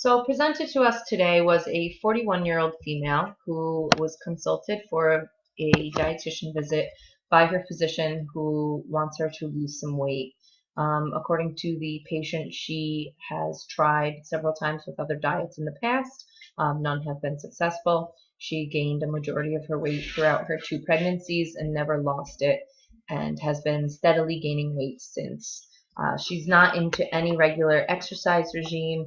So presented to us today was a 41-year-old female who was consulted for a dietitian visit by her physician who wants her to lose some weight. According to the patient, she has tried several times with other diets in the past. None have been successful. She gained a majority of her weight throughout her 2 pregnancies and never lost it, and has been steadily gaining weight since. She's not into any regular exercise regime.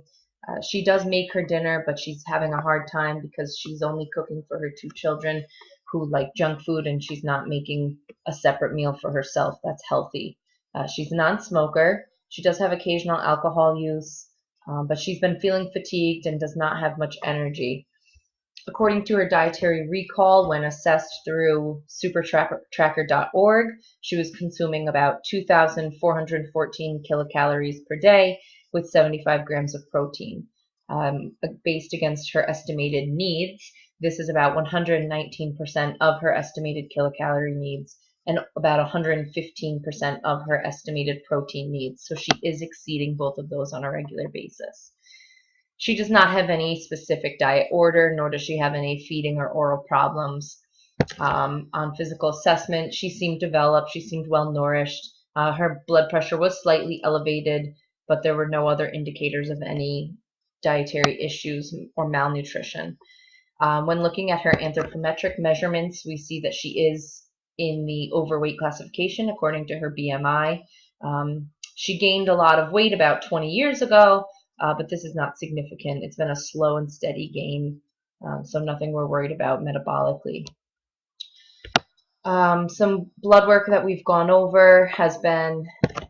She does make her dinner, but she's having a hard time because she's only cooking for her 2 children who like junk food, and she's not making a separate meal for herself that's healthy. She's a non-smoker. She does have occasional alcohol use, but she's been feeling fatigued and does not have much energy. According to her dietary recall, when assessed through supertracker.org, she was consuming about 2,414 kilocalories per day with 75 grams of protein. Based against her estimated needs, this is about 119% of her estimated kilocalorie needs and about 115% of her estimated protein needs. So she is exceeding both of those on a regular basis. She does not have any specific diet order, nor does she have any feeding or oral problems. On physical assessment, she seemed developed, she seemed well nourished. Her blood pressure was slightly elevated, but there were no other indicators of any dietary issues or malnutrition. When looking at her anthropometric measurements, we see that she is in the overweight classification according to her BMI. She gained a lot of weight about 20 years ago, but this is not significant. It's been a slow and steady gain, so nothing we're worried about metabolically. Some blood work that we've gone over has been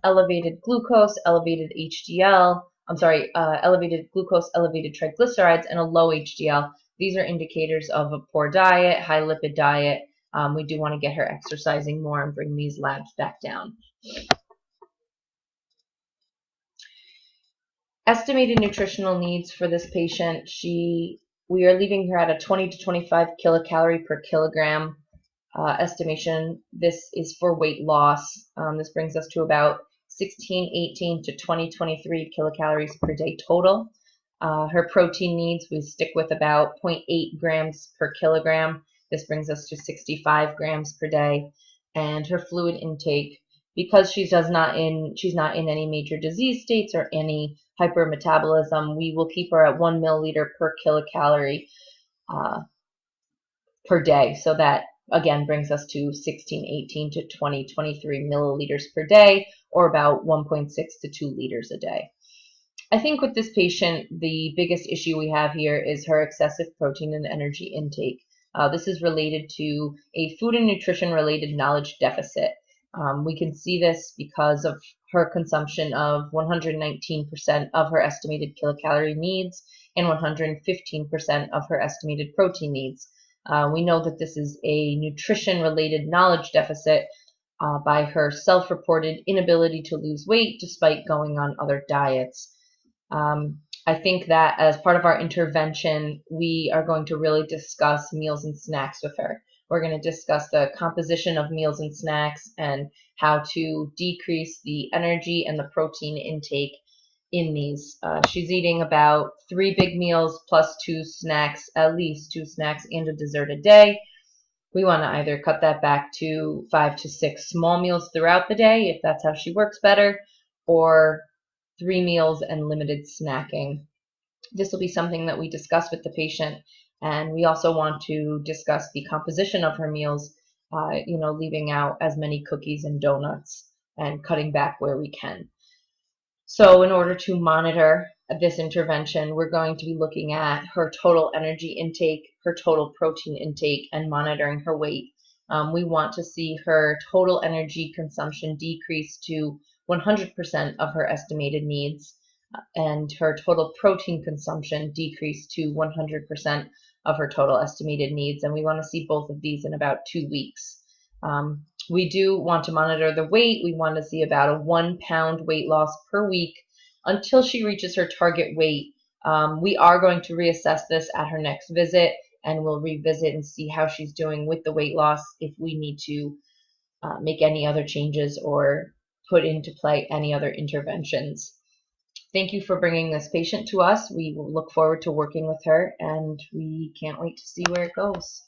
elevated glucose, elevated HDL, elevated glucose, elevated triglycerides, and a low HDL. These are indicators of a poor diet, high lipid diet. We do want to get her exercising more and bring these labs back down. Estimated nutritional needs for this patient, we are leaving her at a 20 to 25 kilocalorie per kilogram estimation. This is for weight loss. This brings us to about 1618 to 2023 kilocalories per day total. Her protein needs, we stick with about 0.8 grams per kilogram. This brings us to 65 grams per day. And her fluid intake, because she's not in any major disease states or any hypermetabolism, we will keep her at 1 milliliter per kilocalorie per day. So that again brings us to 1618 to 2023 milliliters per day, or about 1.6 to 2 liters a day. I think with this patient, the biggest issue we have here is her excessive protein and energy intake. This is related to a food and nutrition related knowledge deficit. We can see this because of her consumption of 119% of her estimated kilocalorie needs and 115% of her estimated protein needs. We know that this is a nutrition-related knowledge deficit by her self-reported inability to lose weight despite going on other diets. I think that as part of our intervention, we are going to really discuss meals and snacks with her. We're going to discuss the composition of meals and snacks and how to decrease the energy and the protein intake in these. She's eating about 3 big meals plus 2 snacks, at least 2 snacks and a dessert a day. We want to either cut that back to 5 to 6 small meals throughout the day, if that's how she works better, or 3 meals and limited snacking. This will be something that we discuss with the patient, and we also want to discuss the composition of her meals, leaving out as many cookies and donuts and cutting back where we can. So in order to monitor this intervention, we're going to be looking at her total energy intake, her total protein intake, and monitoring her weight. We want to see her total energy consumption decrease to 100% of her estimated needs, and her total protein consumption decrease to 100% of her total estimated needs. And we want to see both of these in about 2 weeks. We do want to monitor the weight. We want to see about a 1 pound weight loss per week until she reaches her target weight. We are going to reassess this at her next visit, and we'll revisit and see how she's doing with the weight loss, if we need to make any other changes or put into play any other interventions. Thank you for bringing this patient to us. We will look forward to working with her, and we can't wait to see where it goes.